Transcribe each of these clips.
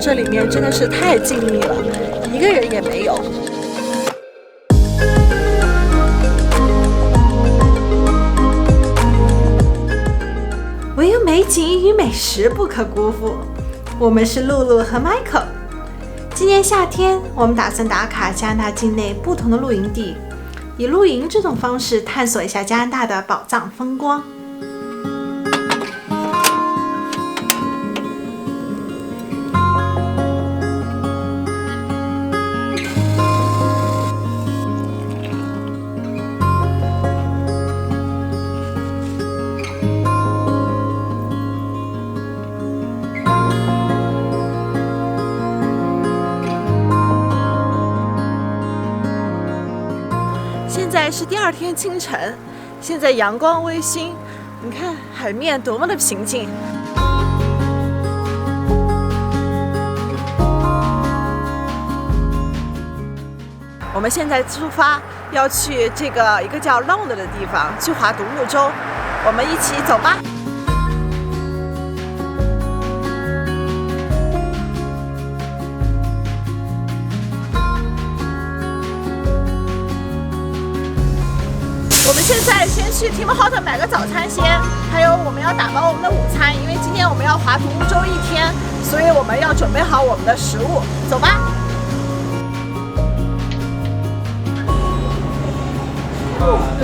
这里面真的是太静谧了，一个人也没有。唯有美景与美食不可辜负。我们是露露和 Michael。今年夏天，我们打算打卡加拿大境内不同的露营地，以露营这种方式探索一下加拿大的宝藏风光。现在是第二天清晨，现在阳光微醺，你看海面多么的平静。我们现在出发，要去这个一个叫 Lund 的地方，去划独木舟。我们一起走吧。我们现在先去 Tim Hortons 买个早餐先，还有我们要打包我们的午餐，因为今天我们要划独木舟1天，所以我们要准备好我们的食物。走吧。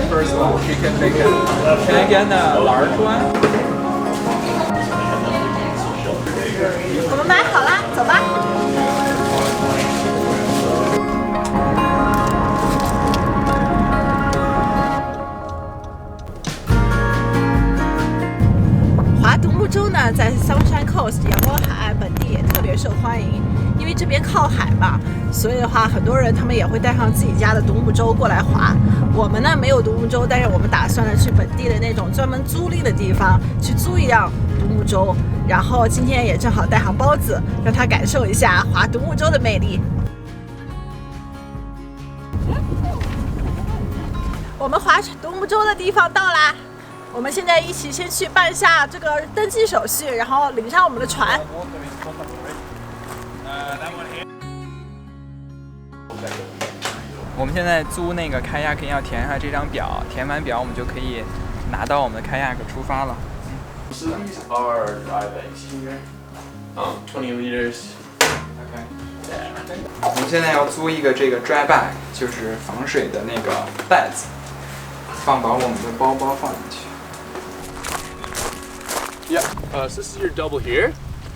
First one, chicken bacon. Can I get a large one? 我们买好啦，走吧。划独木舟呢，在 Sunshine Coast 阳光海岸本地也特别受欢迎，因为这边靠海嘛，所以的话，很多人他们也会带上自己家的独木舟过来划。我们呢没有独木舟，但是我们打算呢去本地的那种专门租赁的地方去租一辆独木舟，然后今天也正好带上包子，让他感受一下划独木舟的魅力。我们划独木舟的地方到啦，我们现在一起先去办下这个登记手续，然后领上我们的船。我们现在租那个kayak要填上这张表，填完表我们就可以拿到我们的kayak出发了。These are dry bags. 20 liters. OK. 我们现在要租一个这个 dry bag， 就是防水的那个袋子，放把我们的包包放进去。Yeah. So this is your double here.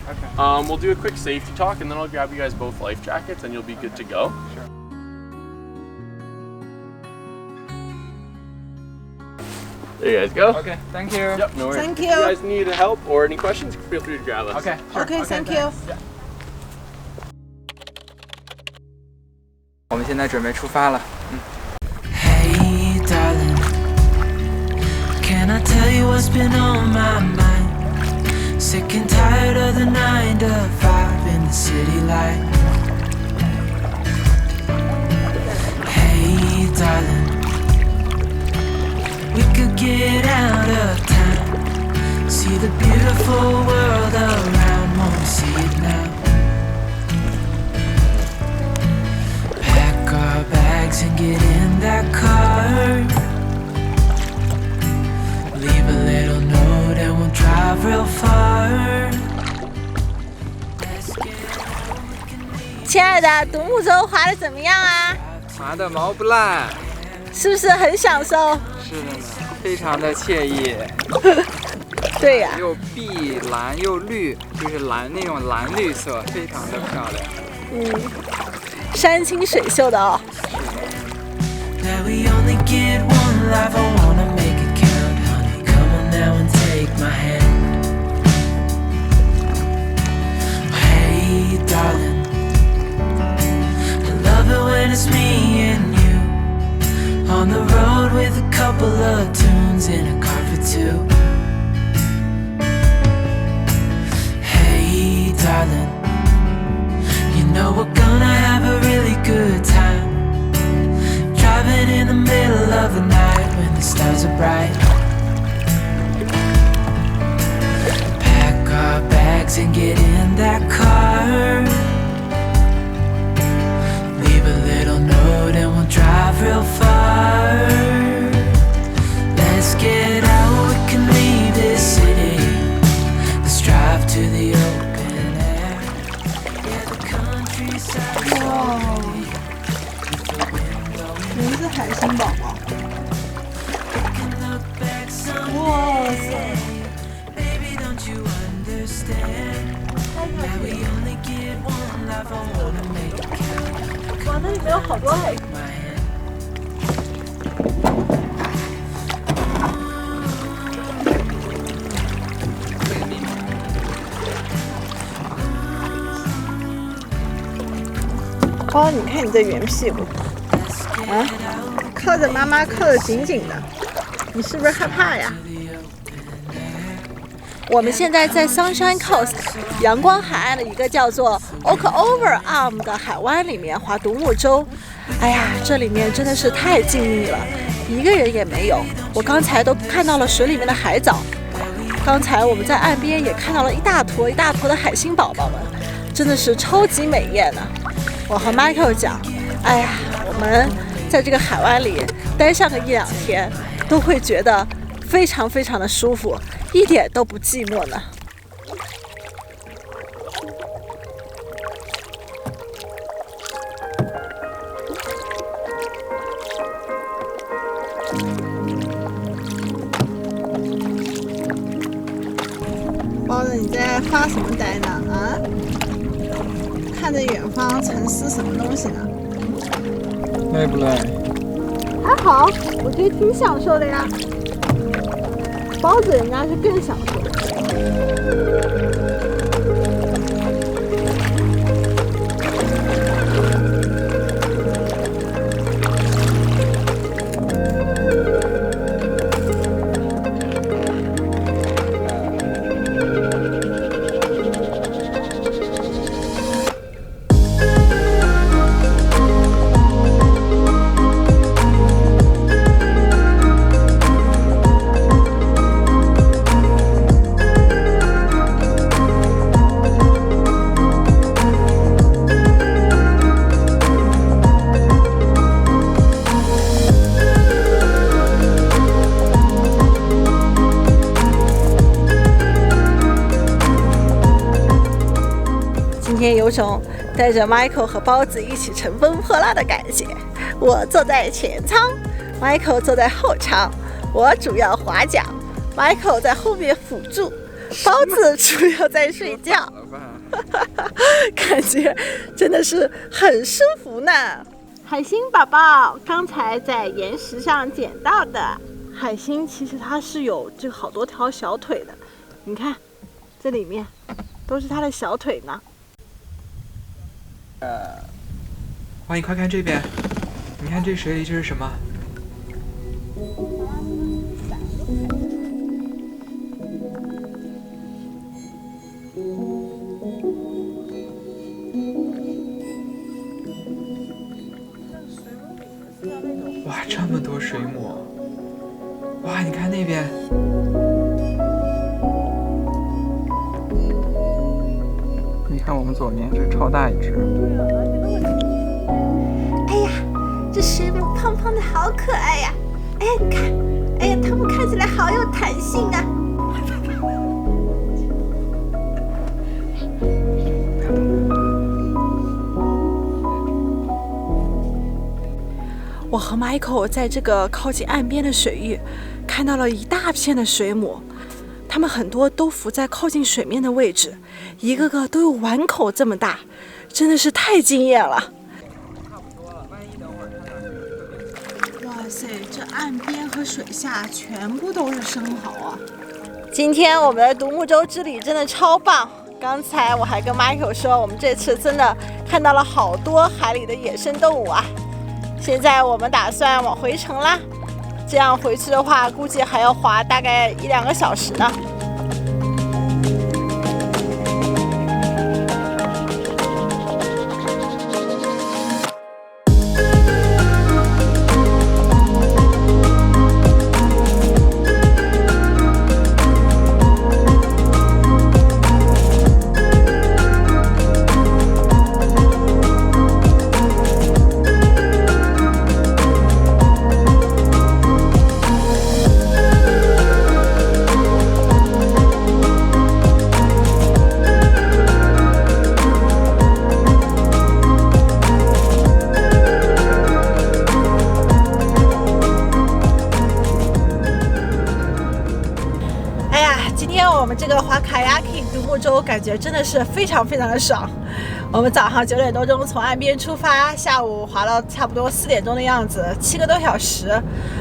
OK. We'll do a quick safety talk, and then I'll grab you guys both life jackets, and you'll be good to go. Sure. There you guys go. OK, thank you. Yep, no worries. Thank If you. you guys need help or any questions, feel free to grab us. OK, sure. OK, thank you. 我们现在准备出发了。Hey darling, can I tell you what's been on my mind? Sick and tired of the 9 to 5 in the city light. Hey darling, we could get out of town, see the beautiful world around, won't see it now. Pack our bags and get in that car, leave a little note and we'll drive real far. Let's get all we can need. 亲爱的，独木舟划得怎么样啊？划的毛不烂，是不是很享受？是的呢，非常的惬意。对呀、又碧蓝又绿，就是蓝那种蓝绿色，非常的漂亮。山清水秀的哦。 That we only get one life, I wanna make it count, honey. Come on now and take my hand. Hey, darling, I love it when it's me and you on the road with a couple of tunes in a car for two. Hey, darling, you know we're gonna have a really good time. Driving in the middle of the night when the stars are bright. Pack our bags and get in that car, 哇，全是海星宝宝。哇塞！哇，那里面有好多海星。哦，你看你这圆屁股，啊，靠着妈妈靠得紧紧的，你是不是害怕呀？我们现在在 Sunshine Coast 阳光海岸的一个叫做 Oakover Arm 的海湾里面划独木舟。哎呀，这里面真的是太静谧了，一个人也没有。我刚才都看到了水里面的海藻，刚才我们在岸边也看到了一大坨一大坨的海星宝宝们，真的是超级美艳呢。我和 Michael 讲，哎呀，我们在这个海湾里待上个1-2天，都会觉得非常非常的舒服，一点都不寂寞呢。包子，你在发什么呆呢？啊？看着远方沉思什么东西呢？累不累？还好，我觉得挺享受的呀。包子人家是更享受。今天有种带着 Michael 和包子一起乘风破浪的感觉。我坐在前舱 ，Michael 坐在后舱，我主要划桨 ，Michael 在后面辅助，包子主要在睡觉。感觉真的是很舒服呢。海星宝宝刚才在岩石上捡到的海星，其实它是有这好多条小腿的，你看这里面都是它的小腿呢。哇，你快看这边，你看这水里这是什么？哇，这么多水母！哇，你看那边。你看我们左边这超大一只。哎呀，这水母胖胖的好可爱呀！哎呀，你看，哎呀，它们看起来好有弹性啊！我和 Michael 在这个靠近岸边的水域看到了一大片的水母，它们很多都浮在靠近水面的位置，一个个都有碗口这么大，真的是太惊艳了。差不多了，万一等会儿它俩哇塞，这岸边和水下全部都是生蚝啊！今天我们的独木舟之旅真的超棒。刚才我还跟 Michael 说，我们这次真的看到了好多海里的野生动物啊！现在我们打算往回程啦，这样回去的话，估计还要划大概1-2个小时呢。感觉真的是非常非常的爽。我们早上9点多钟从岸边出发，下午滑了差不多4点钟的样子，7个多小时。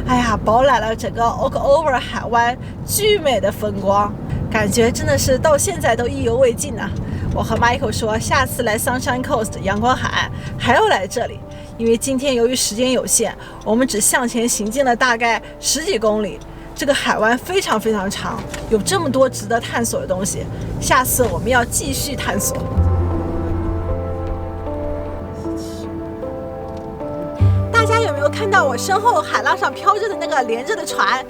哎呀，饱览了整个 Ogover 海湾巨美的风光，感觉真的是到现在都意犹未尽啊。我和 Michael 说，下次来 Sunshine Coast 阳光海岸还要来这里，因为今天由于时间有限，我们只向前行进了大概10几公里。这个海湾非常非常长，有这么多值得探索的东西，下次我们要继续探索。大家有没有看到我身后海浪上飘着的那个连着的船？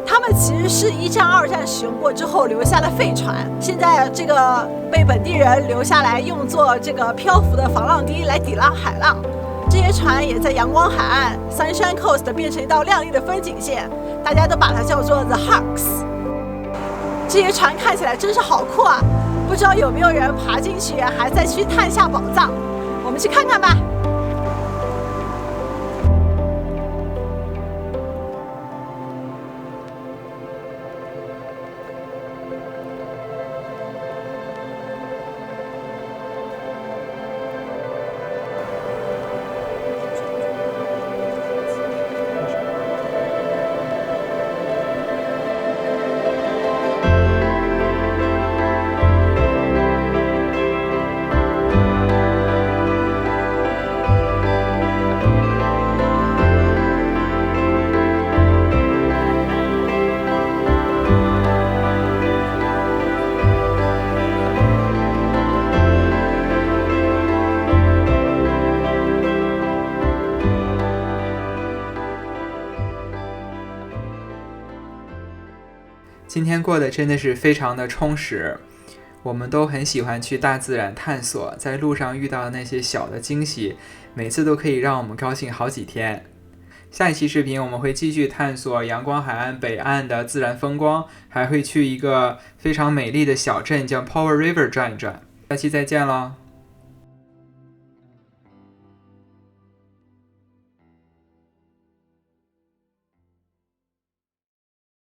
它们其实是1战、2战使用过之后留下的废船，现在这个被本地人留下来用作这个漂浮的防浪堤来抵浪海浪。这些船也在阳光海岸 Sunshine Coast 变成一道亮丽的风景线，大家都把它叫做 The Hawks。 这些船看起来真是好酷啊，不知道有没有人爬进去还在去探下宝藏，我们去看看吧。今天过得真的是非常的充实，我们都很喜欢去大自然探索，在路上遇到的那些小的惊喜，每次都可以让我们高兴好几天。下一期视频我们会继续探索阳光海岸北岸的自然风光，还会去一个非常美丽的小镇叫 Powell River 转一转。下期再见了。